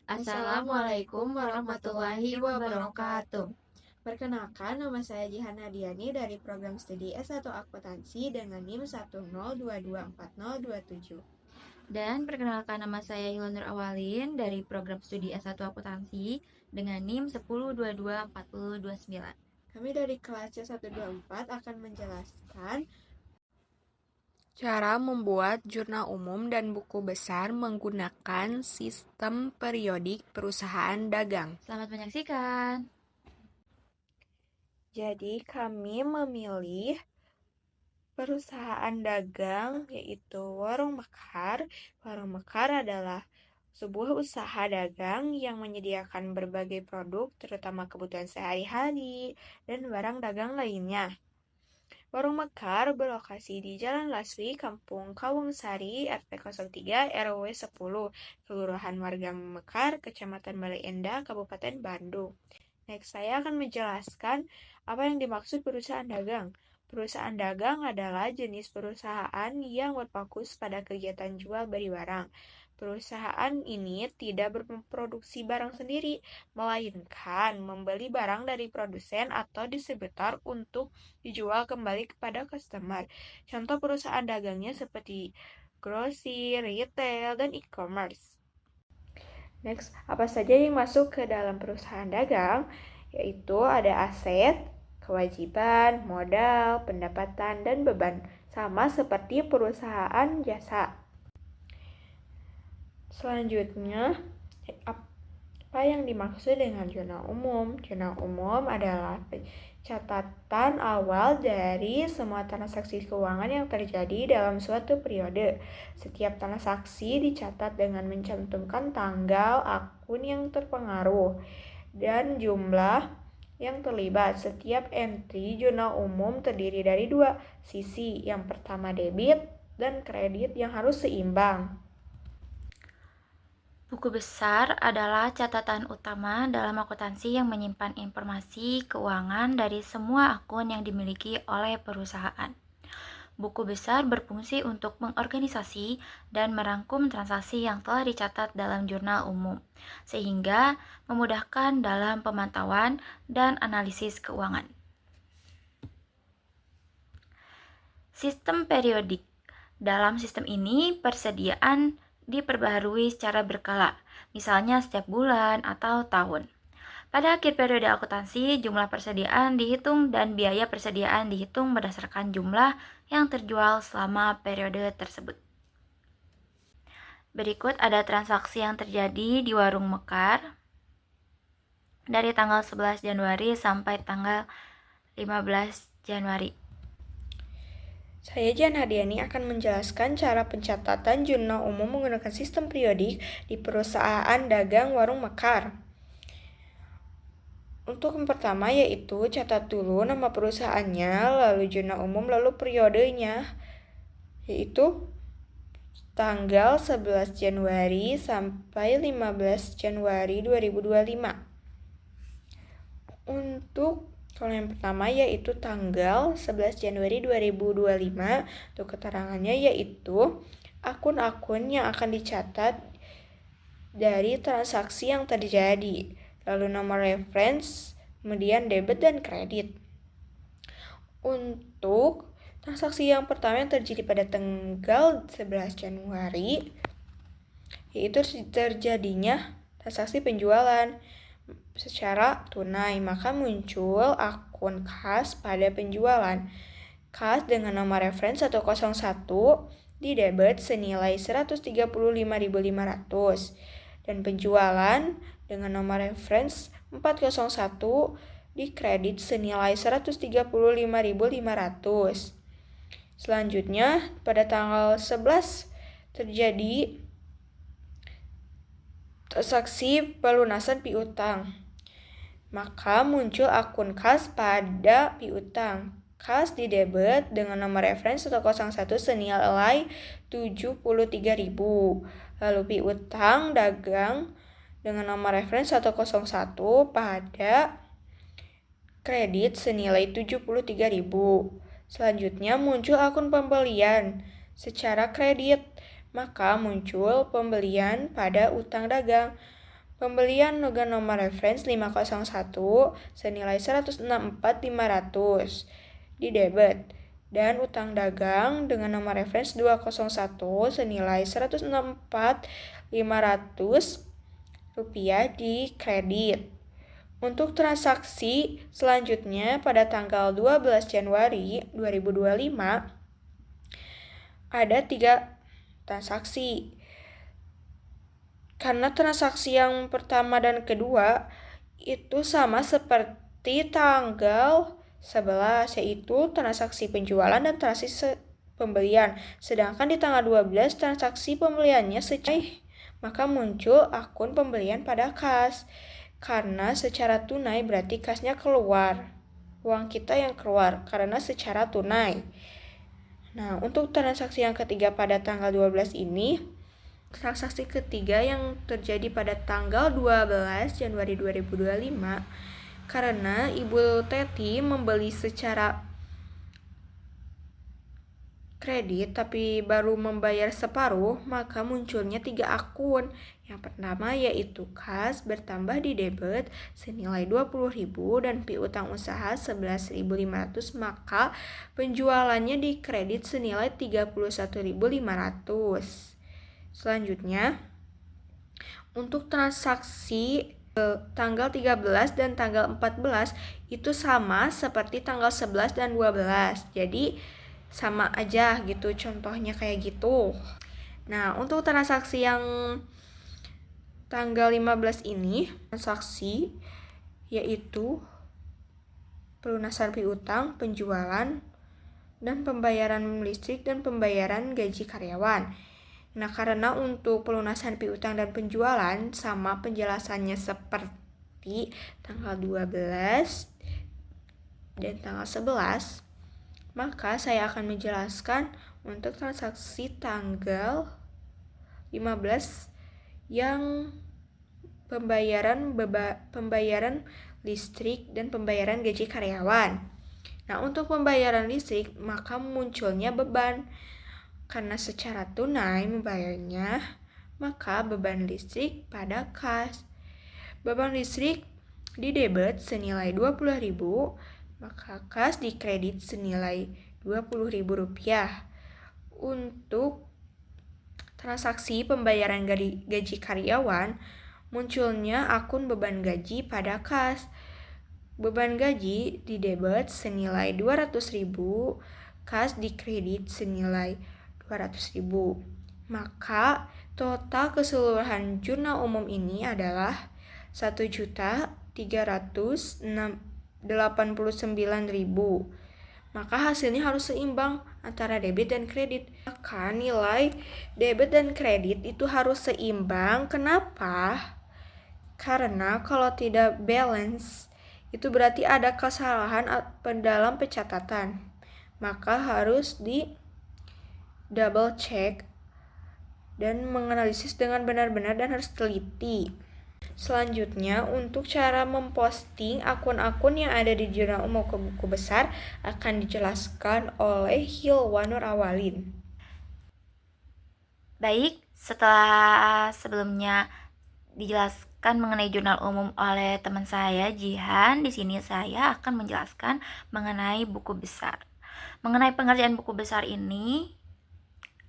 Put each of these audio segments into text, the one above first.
Assalamualaikum warahmatullahi wabarakatuh. Perkenalkan, nama saya Jihan Hadiani dari program studi S1 Akuntansi dengan NIM 102240027. Dan perkenalkan, nama saya Hilal Nur Awalin dari program studi S1 Akuntansi dengan NIM 1022429. Kami dari kelas C124 akan menjelaskan cara membuat jurnal umum dan buku besar menggunakan sistem periodik perusahaan dagang. Selamat menyaksikan. Jadi kami memilih perusahaan dagang yaitu Warung Mekar. Warung Mekar adalah sebuah usaha dagang yang menyediakan berbagai produk terutama kebutuhan sehari-hari dan barang dagang lainnya. Warung Mekar berlokasi di Jalan Laswi, Kampung Kawungsari, RT 03 RW 10, Kelurahan Marga Mekar, Kecamatan Bale Endah, Kabupaten Bandung. Next, saya akan menjelaskan apa yang dimaksud perusahaan dagang. Perusahaan dagang adalah jenis perusahaan yang berfokus pada kegiatan jual beli barang. Perusahaan ini tidak berproduksi barang sendiri, melainkan membeli barang dari produsen atau distributor untuk dijual kembali kepada customer. Contoh perusahaan dagangnya seperti grosir, retail, dan e-commerce. Next, apa saja yang masuk ke dalam perusahaan dagang? Yaitu ada aset, kewajiban, modal, pendapatan, dan beban. Sama seperti perusahaan jasa. Selanjutnya, apa yang dimaksud dengan jurnal umum? Jurnal umum adalah catatan awal dari semua transaksi keuangan yang terjadi dalam suatu periode. Setiap transaksi dicatat dengan mencantumkan tanggal, akun yang terpengaruh, dan jumlah yang terlibat. Setiap entry jurnal umum terdiri dari dua sisi. Yang pertama debit dan kredit yang harus seimbang. Buku besar adalah catatan utama dalam akuntansi yang menyimpan informasi keuangan dari semua akun yang dimiliki oleh perusahaan. Buku besar berfungsi untuk mengorganisasi dan merangkum transaksi yang telah dicatat dalam jurnal umum, sehingga memudahkan dalam pemantauan dan analisis keuangan. Sistem periodik. Dalam sistem ini, persediaan diperbaharui secara berkala, misalnya setiap bulan atau tahun. Pada akhir periode akuntansi, jumlah persediaan dihitung dan biaya persediaan dihitung berdasarkan jumlah yang terjual selama periode tersebut. Berikut ada transaksi yang terjadi di Warung Mekar dari tanggal 11 Januari sampai tanggal 15 Januari. Saya Jan Hadiani akan menjelaskan cara pencatatan jurnal umum menggunakan sistem periodik di perusahaan dagang Warung Mekar. Untuk yang pertama yaitu catat dulu nama perusahaannya, lalu jurnal umum, lalu periodenya, yaitu tanggal 11 Januari sampai 15 Januari 2025. Untuk kalau yang pertama yaitu tanggal 11 Januari 2025, untuk keterangannya yaitu akun-akun yang akan dicatat dari transaksi yang terjadi, lalu nomor reference, kemudian debit dan kredit. Untuk transaksi yang pertama yang terjadi pada tanggal 11 Januari, yaitu terjadinya transaksi penjualan secara tunai, maka muncul akun kas pada penjualan. Kas dengan nomor referensi 101 di debit senilai 135.500 dan penjualan dengan nomor referensi 401 di kredit senilai 135.500. Selanjutnya, pada tanggal 11 terjadi transaksi pelunasan piutang. Maka muncul akun kas pada piutang. Kas di debit dengan nomor referensi 101 senilai 73.000. Lalu piutang dagang dengan nomor referensi 101 pada kredit senilai 73.000. Selanjutnya muncul akun pembelian secara kredit, maka muncul pembelian pada utang dagang. Pembelian logam nomor reference 501 senilai 164.500 di debit dan utang dagang dengan nomor reference 201 senilai 164.500 rupiah di kredit. Untuk transaksi selanjutnya pada tanggal 12 Januari 2025 ada 3 transaksi. Karena transaksi yang pertama dan kedua itu sama seperti tanggal 11, yaitu transaksi penjualan dan transaksi pembelian. Sedangkan di tanggal 12 transaksi pembeliannya maka muncul akun pembelian pada kas. Karena secara tunai berarti kasnya keluar. Uang kita yang keluar karena secara tunai. Nah, untuk transaksi yang ketiga pada tanggal 12 ini, transaksi ketiga yang terjadi pada tanggal 12 Januari 2025 karena Ibu Teti membeli secara kredit tapi baru membayar separuh, maka munculnya 3 akun. Yang pertama yaitu kas bertambah di debit senilai 20.000 dan piutang usaha 11.500, maka penjualannya di kredit senilai 31.500. Selanjutnya, untuk transaksi tanggal 13 dan tanggal 14 itu sama seperti tanggal 11 dan 12. Jadi sama aja gitu, contohnya kayak gitu. Nah, untuk transaksi yang tanggal 15 ini, transaksi yaitu pelunasan piutang, penjualan, dan pembayaran listrik dan pembayaran gaji karyawan. Nah, karena untuk pelunasan piutang dan penjualan sama penjelasannya seperti tanggal 12 dan tanggal 11, maka saya akan menjelaskan untuk transaksi tanggal 15 yang pembayaran listrik dan pembayaran gaji karyawan. Nah, untuk pembayaran listrik maka munculnya beban. Karena secara tunai membayarnya, maka beban listrik pada kas. Beban listrik di debit senilai 20.000, maka kas di kredit senilai 20.000 rupiah. Untuk transaksi pembayaran gaji karyawan, munculnya akun beban gaji pada kas. Beban gaji di debit senilai 200.000, kas di kredit senilai 200.000. Maka total keseluruhan jurnal umum ini adalah 1.389.000. Maka hasilnya harus seimbang antara debit dan kredit. Maka nilai debit dan kredit itu harus seimbang. Kenapa? Karena kalau tidak balance, itu berarti ada kesalahan dalam pencatatan. Maka harus di double check dan menganalisis dengan benar-benar dan harus teliti. Selanjutnya, untuk cara memposting akun-akun yang ada di jurnal umum ke buku besar akan dijelaskan oleh Hilwa Nur Awalin. Baik, setelah sebelumnya dijelaskan mengenai jurnal umum oleh teman saya Jihan, di sini saya akan menjelaskan mengenai buku besar. Mengenai pengerjaan buku besar ini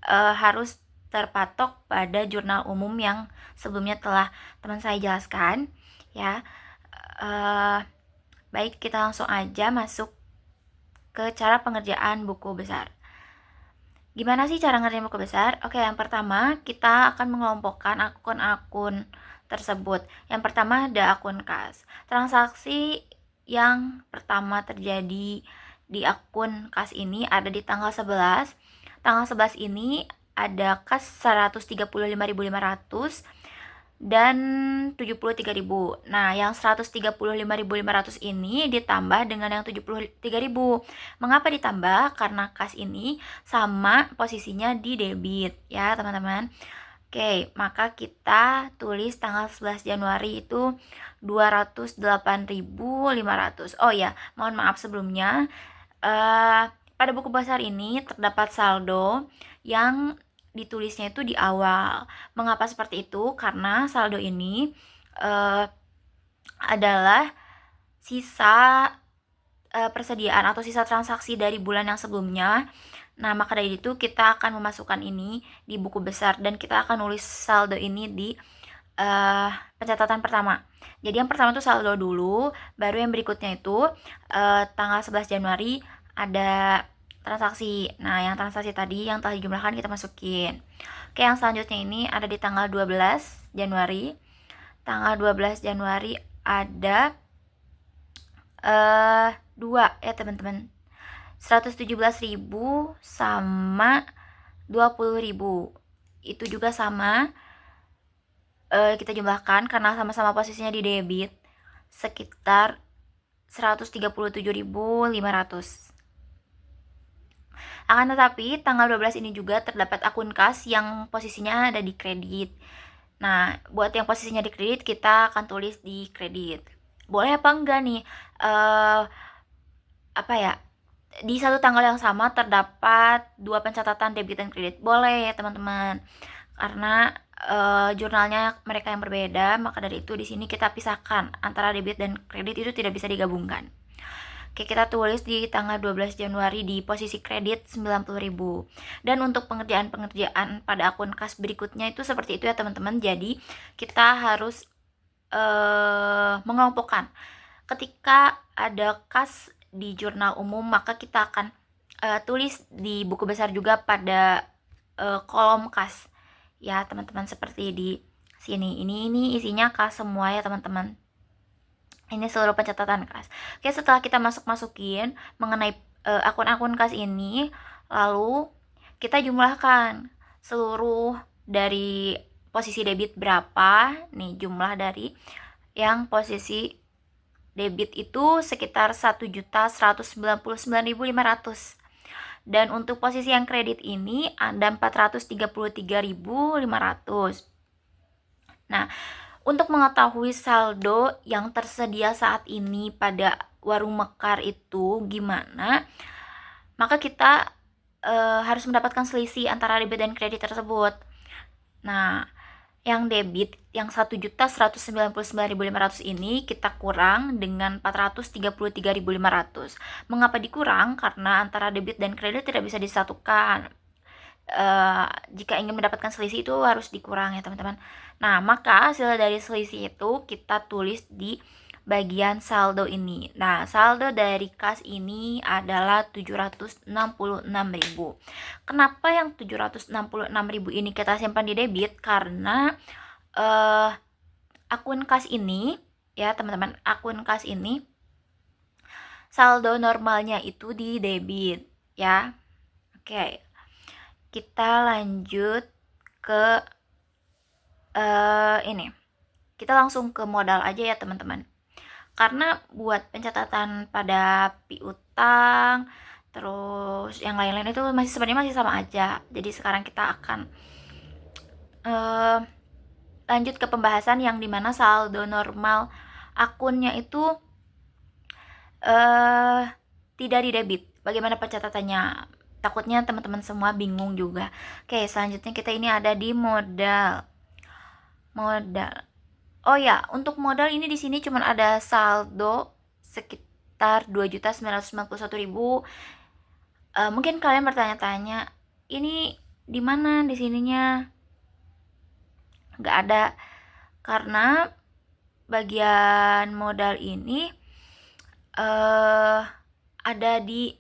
harus terpatok pada jurnal umum yang sebelumnya telah teman saya jelaskan, ya. Baik, kita langsung aja masuk ke cara pengerjaan buku besar. Gimana sih cara ngerjain buku besar? Oke, yang pertama kita akan mengelompokkan akun-akun tersebut. Yang pertama ada akun kas. Transaksi yang pertama terjadi di akun kas ini ada di tanggal 11. Tanggal 11 ini ada kas 135.500 dan 73.000. Nah, yang 135.500 ini ditambah dengan yang 73.000. Mengapa ditambah? Karena kas ini sama posisinya di debit, ya, teman-teman. Oke, maka kita tulis tanggal 11 Januari itu 208.500. Oh ya, mohon maaf sebelumnya. Pada buku besar ini terdapat saldo yang ditulisnya itu di awal. Mengapa seperti itu? Karena saldo ini uh, adalah sisa persediaan atau sisa transaksi dari bulan yang sebelumnya. Nah, maka dari itu kita akan memasukkan ini di buku besar dan kita akan nulis saldo ini di pencatatan pertama. Jadi yang pertama itu saldo dulu, baru yang berikutnya itu tanggal 11 Januari ada transaksi. Nah, yang transaksi tadi yang telah dijumlahkan kita masukin. Oke, yang selanjutnya ini ada di tanggal 12 Januari. Tanggal 12 Januari ada 2 ya teman-teman. 117.000 sama 20.000. Itu juga sama, kita jumlahkan karena sama-sama posisinya di debit, sekitar 137.500. Akan tetapi tanggal 12 ini juga terdapat akun kas yang posisinya ada di kredit. Nah, buat yang posisinya di kredit kita akan tulis di kredit. Boleh apa enggak nih? Apa ya? Di satu tanggal yang sama terdapat 2 pencatatan debit dan kredit. Boleh ya teman-teman. Karena jurnalnya mereka yang berbeda, maka dari itu di sini kita pisahkan antara debit dan kredit itu tidak bisa digabungkan. Oke, kita tulis di tanggal 12 Januari di posisi kredit 90.000. Dan untuk pengerjaan-pengerjaan pada akun kas berikutnya itu seperti itu ya teman-teman. Jadi kita harus mengelompokkan. Ketika ada kas di jurnal umum, maka kita akan tulis di buku besar juga pada kolom kas. Ya teman-teman, seperti di sini. Ini isinya kas semua ya teman-teman. Ini seluruh pencatatan kas. Oke, setelah kita masukin mengenai akun-akun kas ini, lalu kita jumlahkan seluruh dari posisi debit berapa. Nih, jumlah dari yang posisi debit itu sekitar 1.199.500. Dan untuk posisi yang kredit ini ada 433.500. Nah, untuk mengetahui saldo yang tersedia saat ini pada Warung Mekar itu gimana, maka kita harus mendapatkan selisih antara debit dan kredit tersebut. Nah, yang debit yang 1.199.500 ini kita kurang dengan 433.500. Mengapa dikurang? Karena antara debit dan kredit tidak bisa disatukan. Jika ingin mendapatkan selisih itu harus dikurang ya teman-teman. Nah, maka hasil dari selisih itu kita tulis di bagian saldo ini. Nah, saldo dari kas ini adalah 766.000. Kenapa yang 766.000 ini kita simpan di debit? Karena akun kas ini ya teman-teman, akun kas ini saldo normalnya itu di debit ya. Oke, kita lanjut ke ini. Kita langsung ke modal aja ya teman-teman. Karena buat pencatatan pada piutang terus yang lain-lain itu sebenarnya masih sama aja. Jadi sekarang kita akan lanjut ke pembahasan yang dimana saldo normal akunnya itu tidak di debit. Bagaimana pencatatannya? Takutnya teman-teman semua bingung juga. Oke, selanjutnya kita ini ada di modal. Oh ya, untuk modal ini di sini cuma ada saldo sekitar 2.991.000. Mungkin kalian bertanya-tanya, ini di mana di sininya? Nggak ada, karena bagian modal ini ada di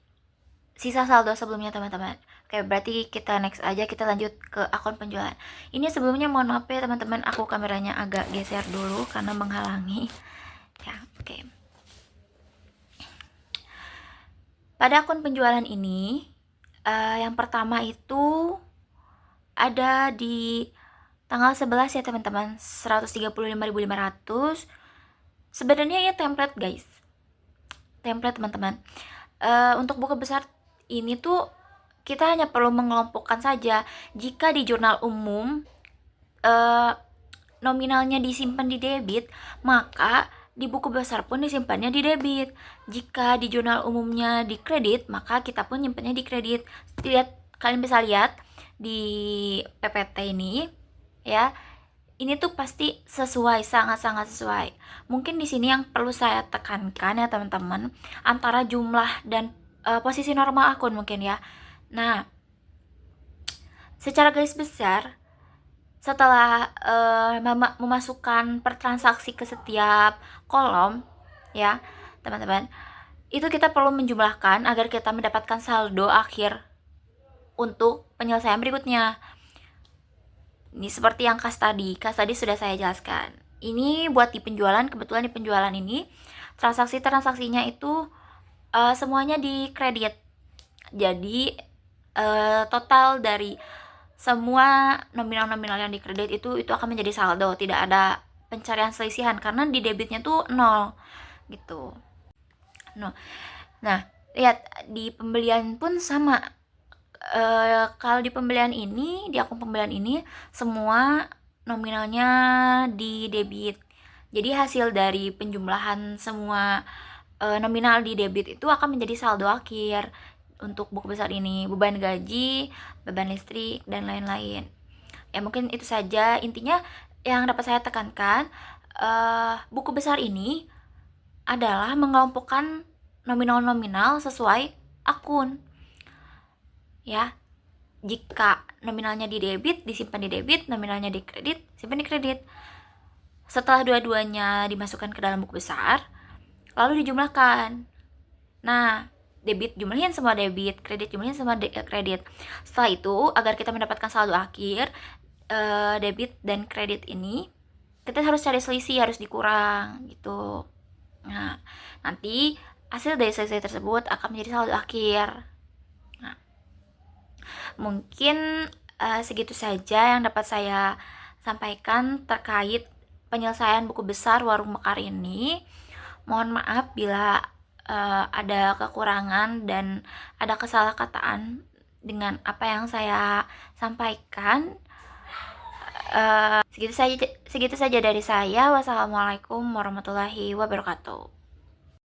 sisa saldo sebelumnya teman-teman. Oke, berarti kita next aja, kita lanjut ke akun penjualan. Ini sebelumnya mohon maaf ya teman-teman, aku kameranya agak geser dulu karena menghalangi. Ya, oke. Pada akun penjualan ini, yang pertama itu ada di tanggal 11 ya teman-teman, 135.500. Sebenarnya ya template guys. Template teman-teman. Untuk buku besar ini tuh kita hanya perlu mengelompokkan saja. Jika di jurnal umum nominalnya disimpan di debit, maka di buku besar pun disimpannya di debit. Jika di jurnal umumnya di kredit, maka kita pun nyimpannya di kredit. Kalian bisa lihat di PPT ini ya, ini tuh pasti sesuai, sangat-sangat sesuai. Mungkin di sini yang perlu saya tekankan ya teman-teman, antara jumlah dan posisi normal akun mungkin ya. Nah, secara garis besar, setelah memasukkan per transaksi ke setiap kolom ya teman-teman, itu kita perlu menjumlahkan agar kita mendapatkan saldo akhir untuk penyelesaian berikutnya. Ini seperti yang kas tadi sudah saya jelaskan. Ini buat di penjualan, kebetulan di penjualan ini transaksinya itu semuanya di kredit. Jadi total dari semua nominal-nominal yang di kredit itu akan menjadi saldo, tidak ada pencarian selisihan karena di debitnya tuh 0 gitu. Nah, lihat di pembelian pun sama. Kalau di pembelian ini, di akun pembelian ini semua nominalnya di debit. Jadi hasil dari penjumlahan semua nominal di debit itu akan menjadi saldo akhir untuk buku besar ini, beban gaji, beban listrik, dan lain-lain. Ya mungkin itu saja intinya yang dapat saya tekankan. Buku besar ini adalah mengelompokkan nominal-nominal sesuai akun. Ya, jika nominalnya di debit, disimpan di debit, nominalnya di kredit, simpan di kredit. Setelah dua-duanya dimasukkan ke dalam buku besar, lalu dijumlahkan. Nah, debit jumlahin semua debit, kredit jumlahin semua kredit. Setelah itu, agar kita mendapatkan saldo akhir, debit dan kredit ini, kita harus cari selisih, harus dikurang gitu. Nah, nanti hasil dari selisih tersebut akan menjadi saldo akhir. Nah, mungkin segitu saja yang dapat saya sampaikan terkait penyelesaian buku besar Warung Mekar ini. Mohon maaf bila ada kekurangan dan ada kesalahkataan dengan apa yang saya sampaikan. Segitu saja dari saya. Wassalamualaikum warahmatullahi wabarakatuh.